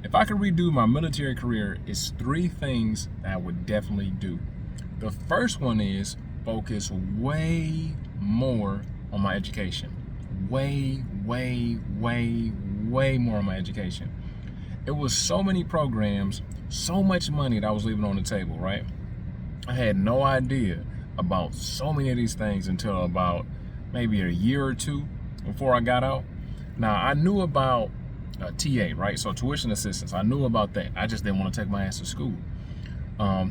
If I could redo my military career, it's three things that I would definitely do. The first one is focus way more on my education. Way more on my education. It was so many programs, so much money that I was leaving on the table, right? I had no idea about so many of these things until about maybe a year or two before I got out. Now, I knew about TA, right? So tuition assistance, I knew about that. I just didn't want to take my ass to school.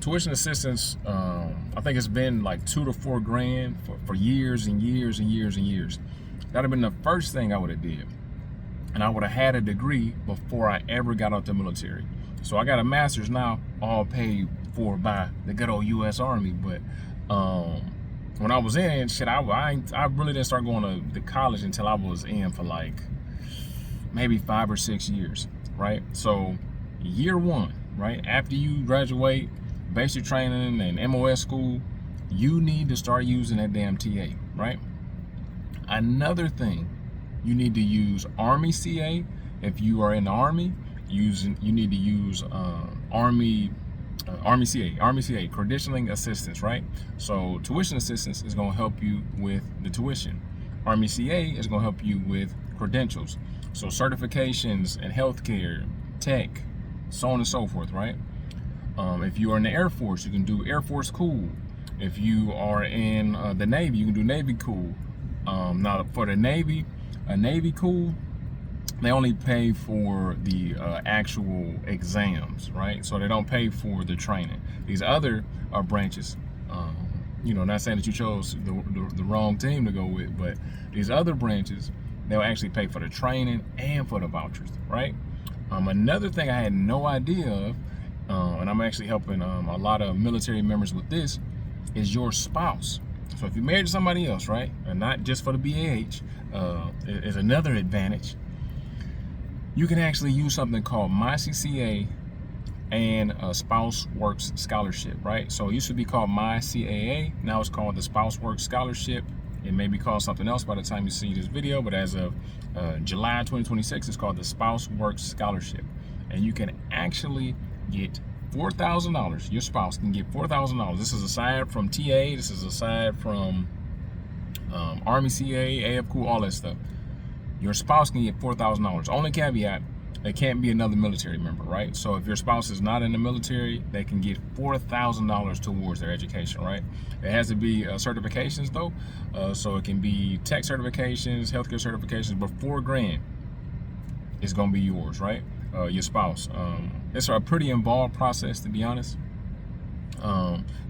Tuition assistance, I think it's been like $2 to $4 grand for years and years and years and years. That'd have been the first thing I would have did. And I would have had a degree before I ever got out the military. So I got a master's now, all paid for by the good old U.S. Army. But when I was in, shit, I really didn't start going to the college until I was in for like maybe 5 or 6 years, right? So year one, right, after you graduate basic training and MOS school, you need to start using that damn TA, right? Another thing, you need to use Army CA. If you are in the Army, you need to use Army CA, credentialing assistance, right? So tuition assistance is going to help you with the tuition. Army CA is going to help you with credentials. So certifications in healthcare, tech, so on and so forth, right? If you are in the Air Force, you can do Air Force Cool. If you are in the Navy, you can do Navy Cool. Now for the Navy, a Navy Cool, they only pay for the actual exams, right? So they don't pay for the training. These other branches, not saying that you chose the wrong team to go with, but these other branches, they'll actually pay for the training and for the vouchers, right? Another thing I had no idea of, and I'm actually helping a lot of military members with this, is your spouse. So if you're married to somebody else, right, and not just for the BAH, is another advantage. You can actually use something called MyCCA and a Spouse Works Scholarship, right? So it used to be called MyCAA, now it's called the Spouse Works Scholarship. It may be called something else by the time you see this video, but as of July 2026, it's called the Spouse Works Scholarship. And you can actually get $4,000. Your spouse can get $4,000. This is aside from TA, this is aside from Army CA, AF Cool, all that stuff. Your spouse can get $4,000. Only caveat, it can't be another military member, right? So if your spouse is not in the military, they can get $4,000 towards their education, right? It has to be certifications though. So it can be tech certifications, healthcare certifications, but $4 grand is gonna be yours, right? Your spouse. It's a pretty involved process, to be honest.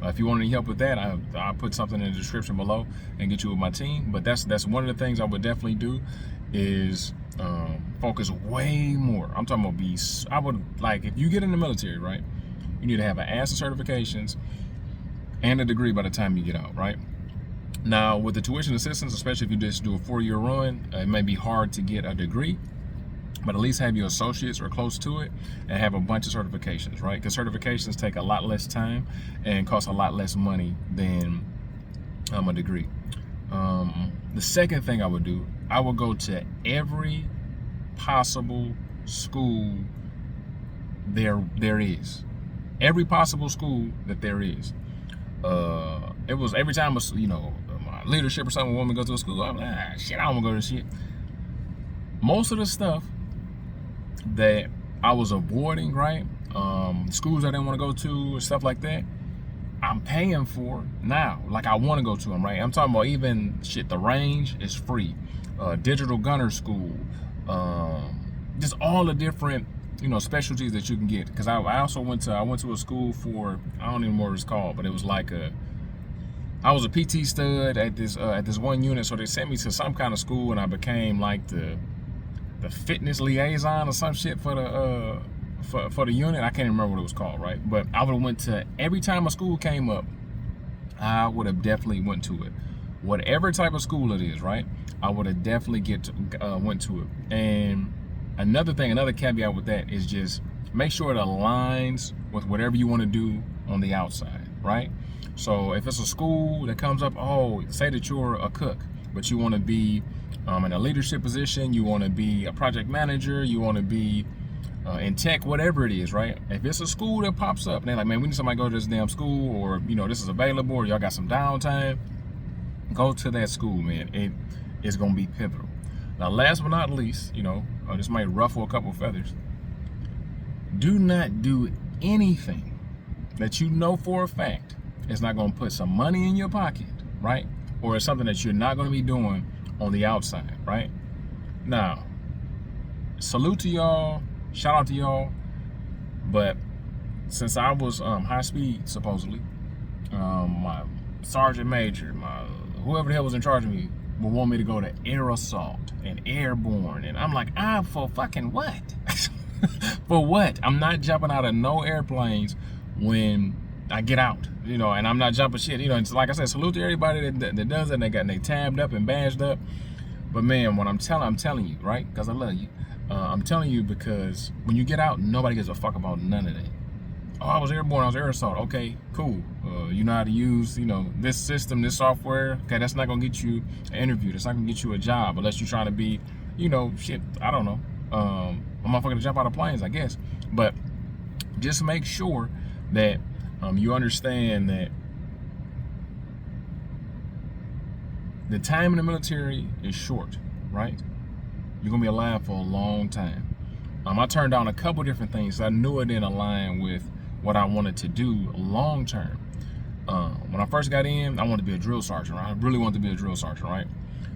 If you want any help with that, I'll put something in the description below and get you with my team. But that's one of the things I would definitely do is focus way more. I'm talking about I would, like, if you get in the military, right, you need to have an ass of certifications and a degree by the time you get out, right? Now, with the tuition assistance, especially if you just do a 4-year run, it may be hard to get a degree, but at least have your associates or close to it and have a bunch of certifications, right? Because certifications take a lot less time and cost a lot less money than a degree. The second thing I would do, I would go to every possible school there is. Every possible school that there is. It was every time, my leadership or something want me to go to a school, I'm like, shit, I don't want to go to this shit. Most of the stuff that I was avoiding, right? Schools I didn't want to go to, stuff like that, I'm paying for now. Like, I want to go to them, right? I'm talking about even shit, the range is free. Digital gunner school, just all the different, specialties that you can get. Because I also went to a school for, I don't even know what it's called, but it was like I was a PT stud at this one unit, so they sent me to some kind of school, and I became like the fitness liaison or some shit for the unit. I can't remember what it was called, right? But I would have went to, every time a school came up, I would have definitely went to it. Whatever type of school it is, right? I would have definitely went to it. And another caveat with that is just make sure it aligns with whatever you want to do on the outside, right? So if it's a school that comes up, say that you're a cook, but you want to be in a leadership position, you want to be a project manager, you want to be in tech, whatever it is, right? If it's a school that pops up and they're like, man, we need somebody to go to this damn school, or this is available, or y'all got some downtime, go to that school, man. It is gonna be pivotal. Now, last but not least, this might ruffle a couple feathers. Do not do anything that you know for a fact is not gonna put some money in your pocket, right? Or it's something that you're not gonna be doing on the outside, right? Now, salute to y'all, shout out to y'all, but since I was high speed, supposedly, my sergeant major, whoever the hell was in charge of me, would want me to go to air assault and airborne, and I'm like, for fucking what? For what? I'm not jumping out of no airplanes when I get out, and I'm not jumping shit. It's like I said, salute to everybody that does it. And they tabbed up and badged up. But man, when I'm telling you, right? Because I love you. I'm telling you because when you get out, nobody gives a fuck about none of that. Oh, I was airborne, I was air assault. Okay, cool. You know how to use, this system, this software. Okay, that's not gonna get you an interview. That's not gonna get you a job unless you're trying to be, shit. I don't know. I'm motherfucking to jump out of planes, I guess. But just make sure that you understand that the time in the military is short, right? You're gonna be alive for a long time. I turned down a couple different things. I knew it didn't align with what I wanted to do long term. When I first got in, I wanted to be a drill sergeant, right? I really wanted to be a drill sergeant, right?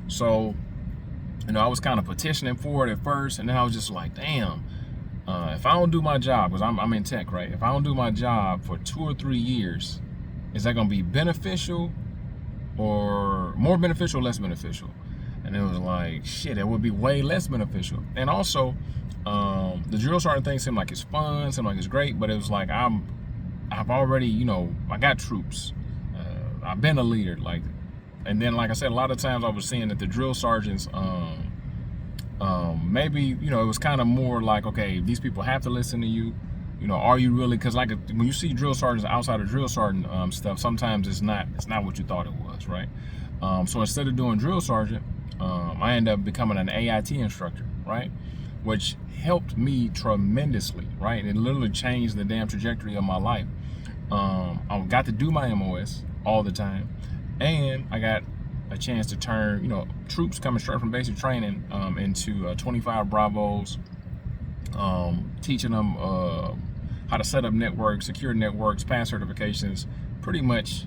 So, I was kind of petitioning for it at first, and then I was just like, damn, if I don't do my job, because I'm in tech, right? If I don't do my job for 2 or 3 years, is that gonna be beneficial, or more beneficial, less beneficial? And it was like, shit, it would be way less beneficial. And also, the drill sergeant thing seemed like it's fun, seemed like it's great, but it was like I've already, I got troops. I've been a leader, and then like I said, a lot of times I was seeing that the drill sergeants, maybe it was kind of more like, okay, these people have to listen to you. Are you really? Because when you see drill sergeants outside of drill sergeant stuff, sometimes it's not what you thought it was, right? So instead of doing drill sergeant, I ended up becoming an AIT instructor, right? Which helped me tremendously, right? It literally changed the damn trajectory of my life. I got to do my MOS all the time, and I got a chance to turn, troops coming straight from basic training into 25 Bravos, teaching them how to set up networks, secure networks, pass certifications, pretty much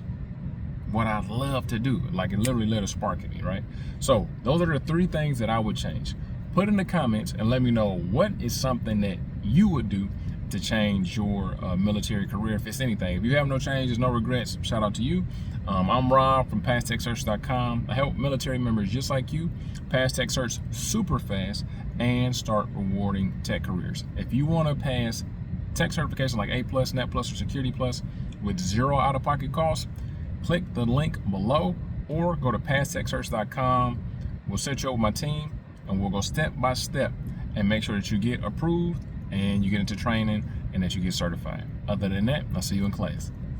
what I love to do. It literally lit a spark in me, right? So those are the 3 things that I would change. Put in the comments and let me know what is something that you would do to change your military career, if it's anything. If you have no changes, no regrets, shout out to you. I'm Rob from PassTechSearch.com. I help military members just like you pass Tech Search super fast and start rewarding tech careers. If you want to pass tech certifications like A+, Net+, or Security Plus with 0 out-of-pocket costs, click the link below or go to PassTechSearch.com. We'll set you up with my team and we'll go step by step and make sure that you get approved and you get into training and that you get certified. Other than that, I'll see you in class.